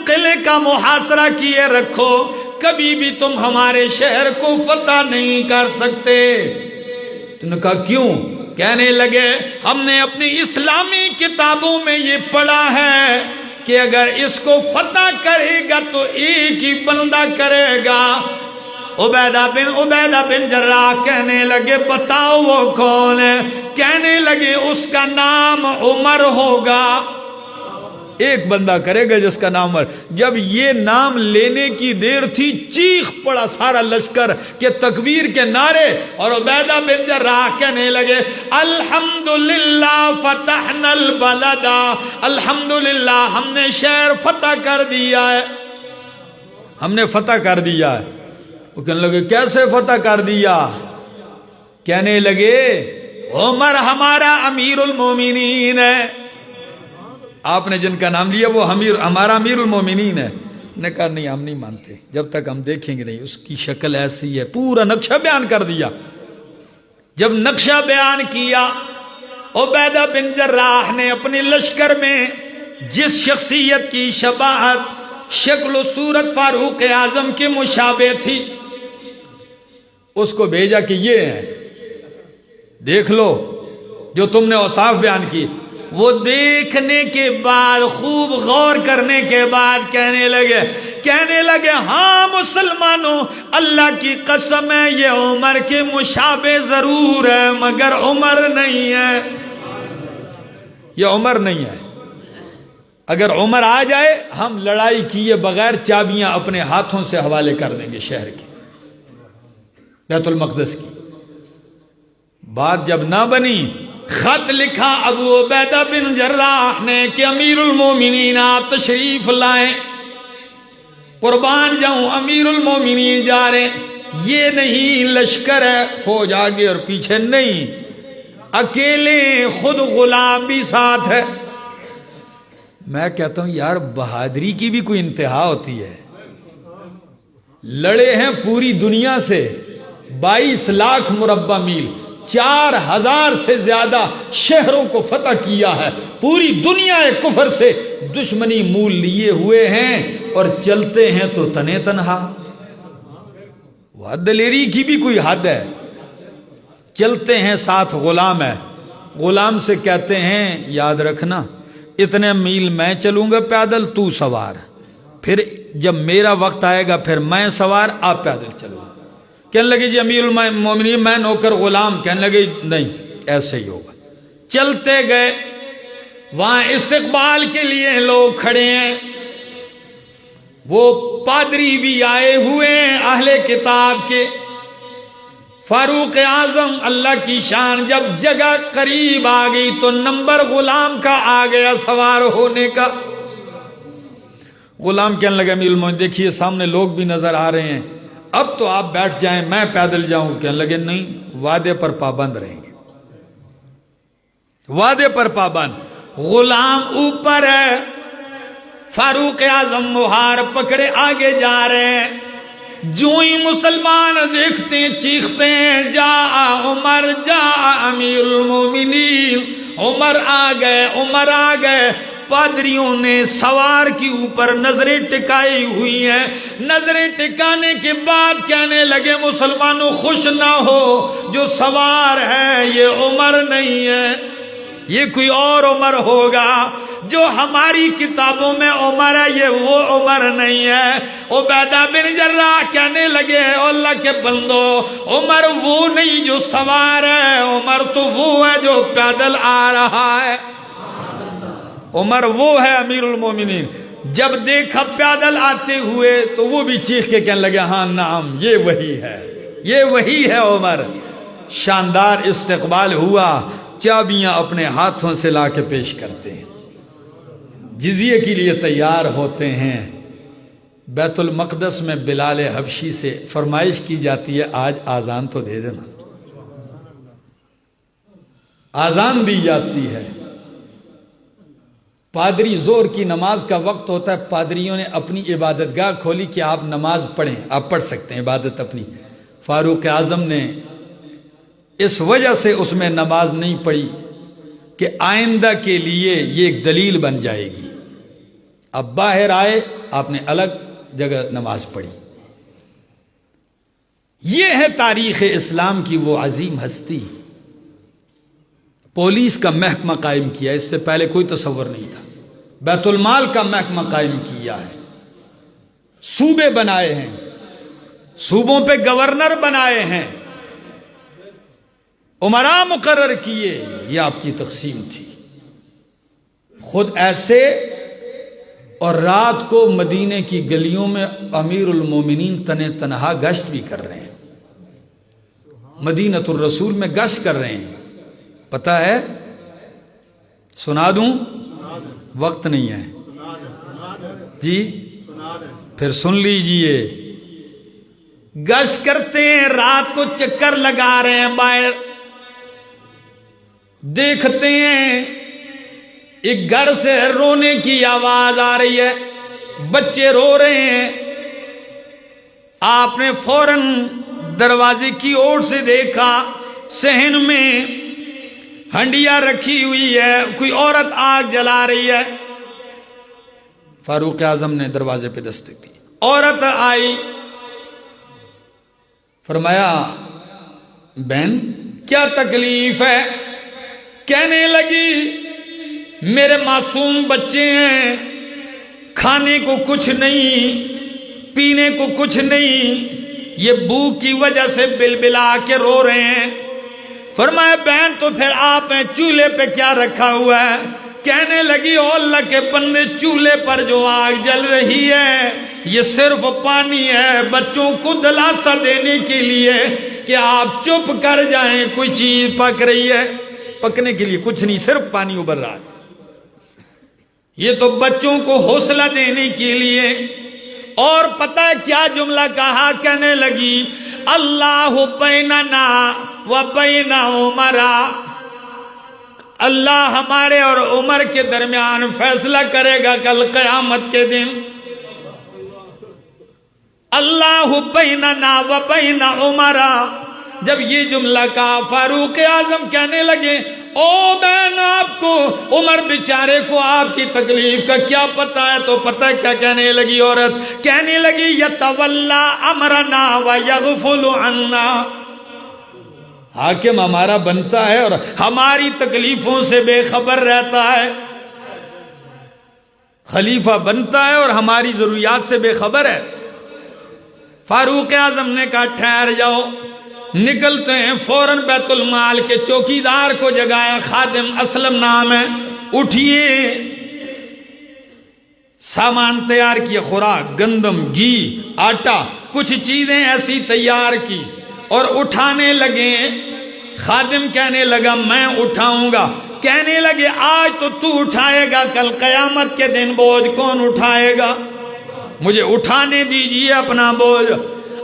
قلعے کا محاصرہ کیے رکھو، کبھی بھی تم ہمارے شہر کو فتح نہیں کر سکتے۔ تو نے کہا کیوں؟ کہنے لگے ہم نے اپنی اسلامی کتابوں میں یہ پڑھا ہے کہ اگر اس کو فتح کرے گا تو ایک ہی بندہ کرے گا۔ عبیدہ بن جراح کہنے لگے بتاؤ وہ کون ہے؟ کہنے لگے اس کا نام عمر ہوگا، ایک بندہ کرے گا جس کا نام عمر۔ جب یہ نام لینے کی دیر تھی چیخ پڑا سارا لشکر کہ تکبیر کے نعرے، اور عبیدہ بن جراح کہنے لگے الحمدللہ فتحنا البلد، الحمدللہ ہم نے شہر فتح کر دیا ہے، ہم نے فتح کر دیا ہے۔ وہ کہنے لگے کیسے فتح کر دیا؟ کہنے لگے عمر ہمارا امیر المومنین ہے، آپ نے جن کا نام لیا وہ ہمارا امیر المومنین ہے۔ نے کہا نہیں ہم نہیں مانتے جب تک ہم دیکھیں گے نہیں، اس کی شکل ایسی ہے، پورا نقشہ بیان کر دیا۔ جب نقشہ بیان کیا عبیدہ بن جراح نے اپنے لشکر میں جس شخصیت کی شباہت شکل و صورت فاروق اعظم کے مشابہ تھی اس کو بھیجا کہ یہ ہے، دیکھ لو جو تم نے اوصاف بیان کی۔ وہ دیکھنے کے بعد خوب غور کرنے کے بعد کہنے لگے ہاں مسلمانوں اللہ کی قسم ہے یہ عمر کے مشابہ ضرور ہے مگر عمر نہیں ہے، یہ عمر نہیں ہے۔ اگر عمر آ جائے ہم لڑائی کیے بغیر چابیاں اپنے ہاتھوں سے حوالے کر دیں گے شہر کی، بیت المقدس کی۔ بات جب نہ بنی خط لکھا ابو عبیدہ بن جراح نے کہ امیر المومنین آپ تشریف لائیں، قربان جاؤں امیر المومنین جا رہے ہیں، یہ نہیں لشکر ہے فوج آگے اور پیچھے نہیں، اکیلے خود غلام بھی ساتھ ہے۔ میں کہتا ہوں یار بہادری کی بھی کوئی انتہا ہوتی ہے، لڑے ہیں پوری دنیا سے 22 لاکھ مربع میل، 4000 سے زیادہ شہروں کو فتح کیا ہے، پوری دنیا کفر سے دشمنی مول لیے ہوئے ہیں اور چلتے ہیں تو تنے تنہا۔ وہ دلیری کی بھی کوئی حد ہے، چلتے ہیں ساتھ غلام ہے، غلام سے کہتے ہیں یاد رکھنا اتنے میل میں چلوں گا پیدل تو سوار، پھر جب میرا وقت آئے گا پھر میں سوار آپ پیدل چلو۔ کہنے لگے جی امیر المومنین میں نوکر غلام، کہنے لگے نہیں ایسے ہی ہوگا۔ چلتے گئے، وہاں استقبال کے لیے لوگ کھڑے ہیں، وہ پادری بھی آئے ہوئے ہیں اہل کتاب کے۔ فاروق اعظم اللہ کی شان جب جگہ قریب آ گئی تو نمبر غلام کا آ گیا سوار ہونے کا۔ غلام کہنے لگا امیر المومنین دیکھیے سامنے لوگ بھی نظر آ رہے ہیں، اب تو آپ بیٹھ جائیں میں پیدل جاؤں۔ کہنے لگے نہیں وعدے پر پابند رہیں گے، وعدے پر پابند۔ غلام اوپر ہے، فاروق اعظم مہار پکڑے آگے جا رہے ہیں، جو ہی مسلمان دیکھتے ہیں چیختے ہیں جا عمر جا امیر المومنین، عمر آ گئے عمر آ گئے۔ پادریوں نے سوار کے اوپر نظریں ٹکائی ہوئی ہیں، نظریں ٹکانے کے بعد کہنے لگے مسلمانوں خوش نہ ہو، جو سوار ہے یہ عمر نہیں ہے، یہ کوئی اور عمر ہوگا، جو ہماری کتابوں میں عمر ہے یہ وہ عمر نہیں ہے۔ عبیدہ بن جراح کہنے لگے اللہ کے بندو عمر وہ نہیں جو سوار ہے، عمر تو وہ ہے جو پیدل آ رہا ہے، عمر وہ ہے امیر المومنین۔ جب دیکھا پیدل آتے ہوئے تو وہ بھی چیخ کے کہنے لگے ہاں نعم یہ وہی ہے، یہ وہی ہے عمر۔ شاندار استقبال ہوا، چابیاں اپنے ہاتھوں سے لا کے پیش کرتے ہیں، جزیے کے لیے تیار ہوتے ہیں۔ بیت المقدس میں بلال حبشی سے فرمائش کی جاتی ہے آج آذان تو دے دینا، آذان دی جاتی ہے۔ پادری زور کی نماز کا وقت ہوتا ہے، پادریوں نے اپنی عبادت گاہ کھولی کہ آپ نماز پڑھیں، آپ پڑھ سکتے ہیں عبادت اپنی۔ فاروق اعظم نے اس وجہ سے اس میں نماز نہیں پڑھی کہ آئندہ کے لیے یہ ایک دلیل بن جائے گی۔ اب باہر آئے آپ نے الگ جگہ نماز پڑھی. یہ ہے تاریخ اسلام کی وہ عظیم ہستی. پولیس کا محکمہ قائم کیا، اس سے پہلے کوئی تصور نہیں تھا. بیت المال کا محکمہ قائم کیا ہے، صوبے بنائے ہیں، صوبوں پہ گورنر بنائے ہیں، امراء مقرر کیے. یہ آپ کی تقسیم تھی. خود ایسے، اور رات کو مدینے کی گلیوں میں امیر المومنین تنہا گشت بھی کر رہے ہیں، مدینۃ الرسول میں گشت کر رہے ہیں. پتہ ہے؟ سنا دوں؟ وقت نہیں ہے جی، پھر سن لیجئے. گشت کرتے ہیں، رات کو چکر لگا رہے ہیں باہر، دیکھتے ہیں ایک گھر سے رونے کی آواز آ رہی ہے، بچے رو رہے ہیں. آپ نے فوراً دروازے کی اور سے دیکھا، صحن میں ہنڈیا رکھی ہوئی ہے، کوئی عورت آگ جلا رہی ہے. فاروق اعظم نے دروازے پہ دستک دی. عورت آئی، فرمایا بہن کیا تکلیف ہے؟ کہنے لگی میرے معصوم بچے ہیں، کھانے کو کچھ نہیں، پینے کو کچھ نہیں، یہ بھوک کی وجہ سے بلبلا کے رو رہے ہیں. فرمایا بہن تو پھر آپ نے چولہے پہ کیا رکھا ہوا ہے؟ کہنے لگی او اللہ کے بندے، چولہے پر جو آگ جل رہی ہے یہ صرف پانی ہے، بچوں کو دلاسا دینے کے لیے کہ آپ چپ کر جائیں، کوئی چیز پک رہی ہے. پکنے کے لیے کچھ نہیں، صرف پانی ابل رہا ہے. یہ تو بچوں کو حوصلہ دینے کے لیے. اور پتہ ہے کیا جملہ کہا؟ کہنے لگی اللہ بیننا و بین عمر، اللہ ہمارے اور عمر کے درمیان فیصلہ کرے گا کل قیامت کے دن. اللہ بیننا و بین عمر. جب یہ جملہ کہا فاروق اعظم کہنے لگے او بہن، آپ کو عمر بیچارے کو آپ کی تکلیف کا کیا پتہ ہے؟ تو پتہ کیا کہنے لگی عورت؟ کہنے لگی یتولا امرنا و یغفل عنا، حاکم ہمارا بنتا ہے اور ہماری تکلیفوں سے بے خبر رہتا ہے، خلیفہ بنتا ہے اور ہماری ضروریات سے بے خبر ہے. فاروق اعظم نے کہا ٹھہر جاؤ. نکلتے ہیں، فوراً بیت المال کے چوکیدار کو جگایا، خادم اسلم نام ہے، اٹھیے. سامان تیار کیا، خوراک، گندم، گھی، آٹا، کچھ چیزیں ایسی تیار کی اور اٹھانے لگے. خادم کہنے لگا میں اٹھاؤں گا. کہنے لگے آج تو اٹھائے گا، کل قیامت کے دن بوجھ کون اٹھائے گا؟ مجھے اٹھانے دیجئے اپنا بوجھ.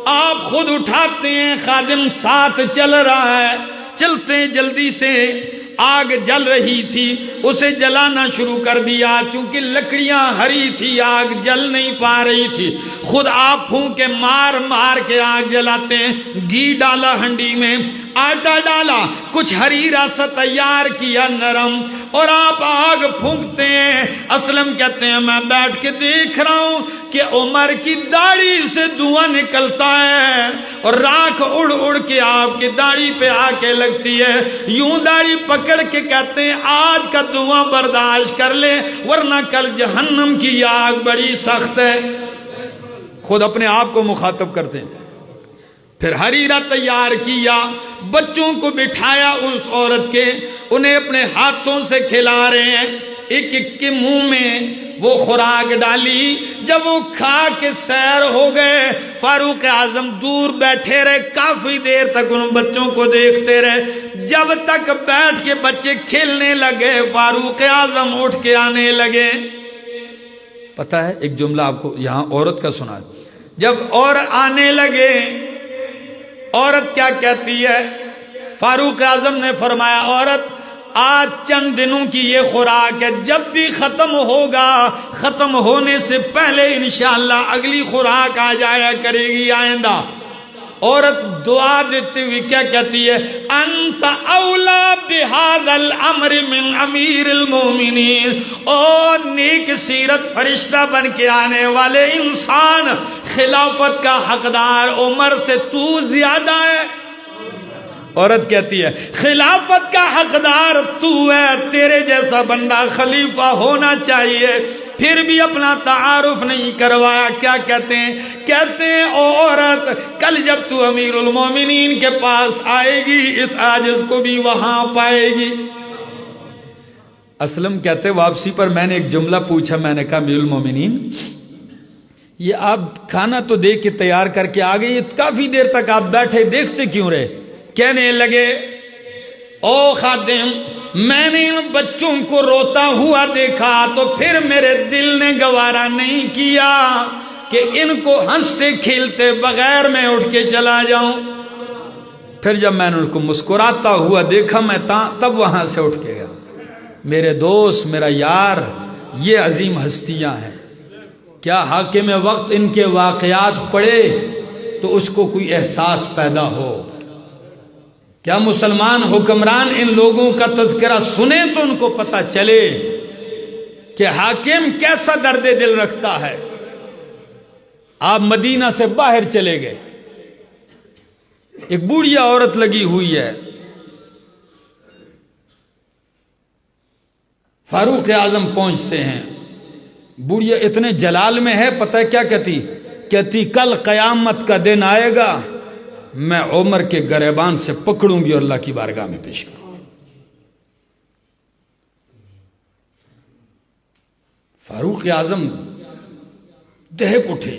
آپ خود اٹھاتے ہیں، خادم ساتھ چل رہا ہے. چلتے جلدی سے، آگ جل رہی تھی، اسے جلانا شروع کر دیا. چونکہ لکڑیاں ہری تھی، آگ جل نہیں پا رہی تھی. خود آپ پھونکے مار مار کے آگ جلاتے ہیں. گھی ڈالا ہنڈی میں، آٹا ڈالا، کچھ ہریرا سا تیار کیا نرم، اور آپ آگ پھونکتے ہیں. اسلم کہتے ہیں میں بیٹھ کے دیکھ رہا ہوں کہ عمر کی داڑھی سے دھواں نکلتا ہے اور راکھ اڑ اڑ کے آپ کی داڑھی پہ آ کے لگتی ہے. یوں داڑھی پکڑ کے کہتے ہیں آج کا دھواں برداشت کر لے ورنہ کل جہنم کی آگ بڑی سخت ہے. خود اپنے آپ کو مخاطب کرتے ہیں. پھر ہریرا تیار کیا، بچوں کو بٹھایا اس عورت کے، انہیں اپنے ہاتھوں سے کھلا رہے ہیں. ایک ایک کے منہ میں وہ خوراک ڈالی. جب وہ کھا کے سیر ہو گئے، فاروق اعظم دور بیٹھے رہے، کافی دیر تک ان بچوں کو دیکھتے رہے. جب تک بیٹھ کے بچے کھیلنے لگے، فاروق اعظم اٹھ کے آنے لگے. پتہ ہے ایک جملہ آپ کو یہاں عورت کا سنا. جب اور آنے لگے، عورت کیا کہتی ہے؟ فاروق اعظم نے فرمایا عورت آج چند دنوں کی یہ خوراک ہے، جب بھی ختم ہوگا، ختم ہونے سے پہلے انشاءاللہ اگلی خوراک آ جایا کرے گی آئندہ. عورت دعا دیتے ہوئے کیا کہتی ہے؟ انت اولا بہذا الامر من امیر المومنین، اور نیک سیرت فرشتہ بن کے آنے والے انسان، خلافت کا حقدار عمر سے تو زیادہ ہے۔ عورت کہتی ہے خلافت کا حقدار تو ہے، تیرے جیسا بندہ خلیفہ ہونا چاہیے، پھر بھی اپنا تعارف نہیں کروایا۔ کیا کہتے ہیں؟ کہتے ہیں او عورت، کل جب تو امیر المومنین کے پاس آئے گی اس عاجز کو بھی وہاں پائے گی۔ اسلم کہتے واپسی پر میں نے ایک جملہ پوچھا، میں نے کہا امیر المومنین یہ آپ کھانا تو دے کے تیار کر کے آ گئی، کافی دیر تک آپ بیٹھے دیکھتے کیوں رہے؟ کہنے لگے او خادم، میں نے ان بچوں کو روتا ہوا دیکھا تو پھر میرے دل نے گوارا نہیں کیا کہ ان کو ہنستے کھیلتے بغیر میں اٹھ کے چلا جاؤں۔ پھر جب میں نے ان کو مسکراتا ہوا دیکھا میں تب وہاں سے اٹھ کے گیا۔ میرے دوست، میرا یار، یہ عظیم ہستیاں ہیں۔ کیا حاکم وقت ان کے واقعات پڑھے تو اس کو کوئی احساس پیدا ہو؟ کیا مسلمان حکمران ان لوگوں کا تذکرہ سنیں تو ان کو پتہ چلے کہ حاکم کیسا درد دل رکھتا ہے۔ آپ مدینہ سے باہر چلے گئے، ایک بوڑھیا عورت لگی ہوئی ہے، فاروق اعظم پہنچتے ہیں، بوڑھیا اتنے جلال میں ہے، پتہ ہے کیا کہتی کل قیامت کا دن آئے گا، میں عمر کے گریبان سے پکڑوں گی اور اللہ کی بارگاہ میں پیش کروں گی۔ فاروق اعظم دہک اٹھے،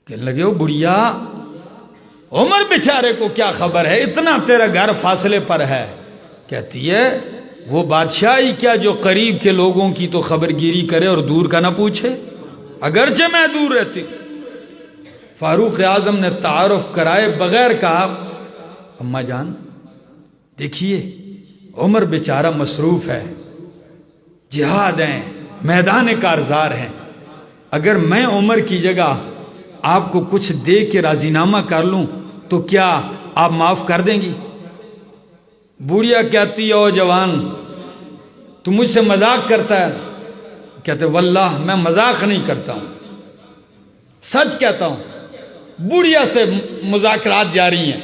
کہنے لگے او بڑھیا، عمر بیچارے کو کیا خبر ہے، اتنا تیرا گھر فاصلے پر ہے۔ کہتی ہے وہ بادشاہی کیا جو قریب کے لوگوں کی تو خبرگیری کرے اور دور کا نہ پوچھے، اگرچہ میں دور رہتی۔ فاروق اعظم نے تعارف کرائے بغیر کہا اماں جان دیکھیے عمر بیچارہ مصروف ہے، جہاد ہیں، میدان کارزار ہیں، اگر میں عمر کی جگہ آپ کو کچھ دے کے راضی نامہ کر لوں تو کیا آپ معاف کر دیں گی؟ بوڑھیا کہتی او جوان تو مجھ سے مذاق کرتا ہے؟ کہتے واللہ میں مذاق نہیں کرتا ہوں، سچ کہتا ہوں۔ بوڑھیا سے مذاکرات جاری ہیں،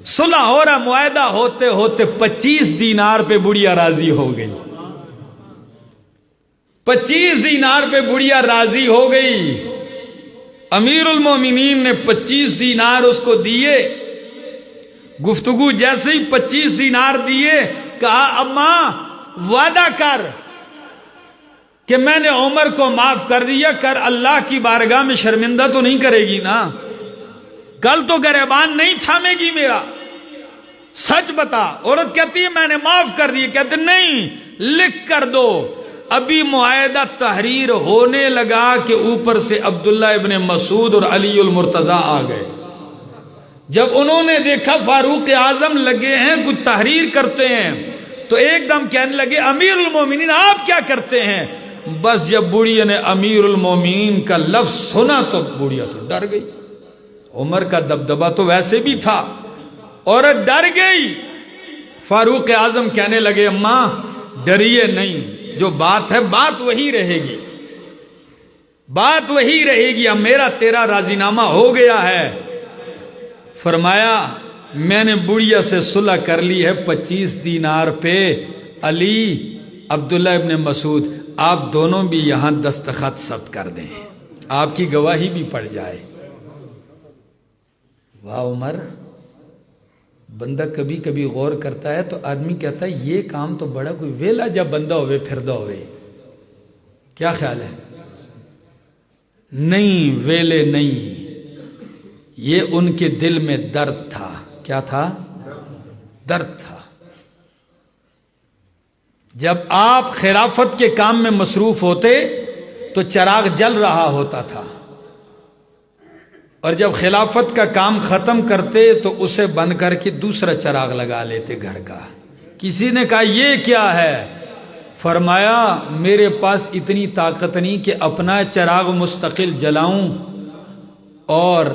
صلح ہو رہا، معاہدہ ہوتے ہوتے 25 دینار پہ بوڑھیا راضی ہو گئی، 25 دینار پہ بوڑھیا راضی ہو گئی۔ امیر المومنین نے 25 دینار اس کو دیے، گفتگو جیسے ہی 25 دینار دیے کہا اماں وعدہ کر کہ میں نے عمر کو معاف کر دیا، کر اللہ کی بارگاہ میں شرمندہ تو نہیں کرے گی نا، کل تو گریبان نہیں تھامے گی میرا، سچ بتا۔ عورت کہتی ہے میں نے معاف کر دیا، کہتے نہیں لکھ کر دو۔ ابھی معاہدہ تحریر ہونے لگا کہ اوپر سے عبداللہ ابن مسعود اور علی المرتضی آ گئے۔ جب انہوں نے دیکھا فاروق اعظم لگے ہیں کچھ تحریر کرتے ہیں تو ایک دم کہنے لگے امیر المومنین آپ کیا کرتے ہیں؟ بس جب بوڑھیا نے امیر المومنین کا لفظ سنا تو بوڑھیا تو ڈر گئی، عمر کا دبدبہ تو ویسے بھی تھا، عورت ڈر گئی۔ فاروق اعظم کہنے لگے اماں ڈریے نہیں، جو بات ہے بات وہی رہے گی، بات وہی رہے گی، اب میرا تیرا راضی نامہ ہو گیا ہے۔ فرمایا میں نے بڑھیا سے صلح کر لی ہے 25 دینار پہ، علی عبداللہ ابن مسعود آپ دونوں بھی یہاں دستخط ثبت کر دیں، آپ کی گواہی بھی پڑ جائے۔ واہ عمر، بندہ کبھی کبھی غور کرتا ہے تو آدمی کہتا ہے یہ کام تو بڑا کوئی ویلا جب بندہ ہوئے پھردہ ہوئے، کیا خیال ہے؟ نہیں ویلے نہیں، یہ ان کے دل میں درد تھا۔ کیا تھا؟ درد تھا۔ جب آپ خلافت کے کام میں مصروف ہوتے تو چراغ جل رہا ہوتا تھا، اور جب خلافت کا کام ختم کرتے تو اسے بند کر کے دوسرا چراغ لگا لیتے گھر کا۔ کسی نے کہا یہ کیا ہے؟ فرمایا میرے پاس اتنی طاقت نہیں کہ اپنا چراغ مستقل جلاؤں اور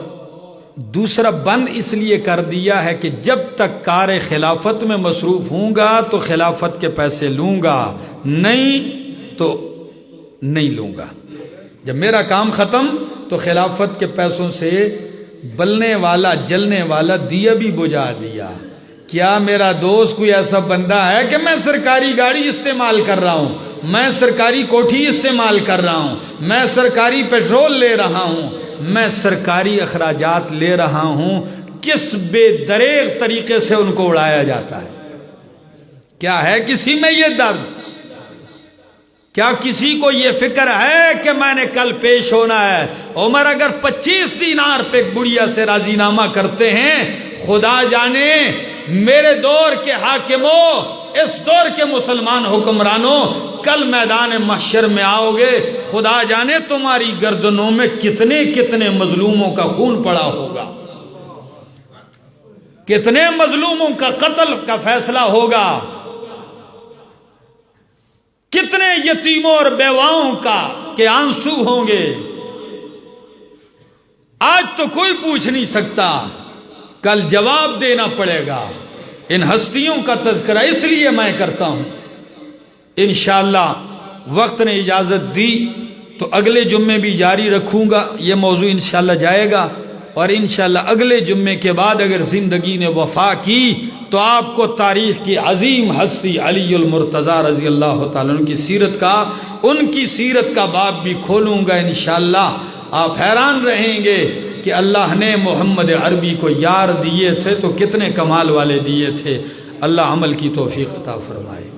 دوسرا بند اس لیے کر دیا ہے کہ جب تک کار خلافت میں مصروف ہوں گا تو خلافت کے پیسے لوں گا، نہیں تو نہیں لوں گا۔ جب میرا کام ختم تو خلافت کے پیسوں سے بلنے والا جلنے والا دیا بھی بجھا دیا۔ کیا میرا دوست کوئی ایسا بندہ ہے کہ میں سرکاری گاڑی استعمال کر رہا ہوں، میں سرکاری کوٹھی استعمال کر رہا ہوں، میں سرکاری پیٹرول لے رہا ہوں، میں سرکاری اخراجات لے رہا ہوں، کس بے دریغ طریقے سے ان کو اڑایا جاتا ہے؟ کیا ہے کسی میں یہ درد؟ کیا کسی کو یہ فکر ہے کہ میں نے کل پیش ہونا ہے؟ عمر اگر 25 دینار پہ ایک بڑھیا سے راضی نامہ کرتے ہیں، خدا جانے میرے دور کے حاکموں، اس دور کے مسلمان حکمرانوں، کل میدان محشر میں آؤ گے، خدا جانے تمہاری گردنوں میں کتنے کتنے مظلوموں کا خون پڑا ہوگا، کتنے مظلوموں کا قتل کا فیصلہ ہوگا، کتنے یتیموں اور بیواؤں کا کہ آنسو ہوں گے۔ آج تو کوئی پوچھ نہیں سکتا، کل جواب دینا پڑے گا۔ ان ہستیوں کا تذکرہ اس لیے میں کرتا ہوں۔ انشاءاللہ وقت نے اجازت دی تو اگلے جمعے بھی جاری رکھوں گا، یہ موضوع انشاءاللہ جائے گا، اور انشاءاللہ اگلے جمعے کے بعد اگر زندگی نے وفا کی تو آپ کو تاریخ کی عظیم ہستی علی المرتضیٰ رضی اللہ تعالیٰ عنہ ان کی سیرت کا باب بھی کھولوں گا انشاءاللہ۔ آپ حیران رہیں گے کہ اللہ نے محمد عربی کو یار دیے تھے تو کتنے کمال والے دیے تھے۔ اللہ عمل کی توفیق عطا فرمائے۔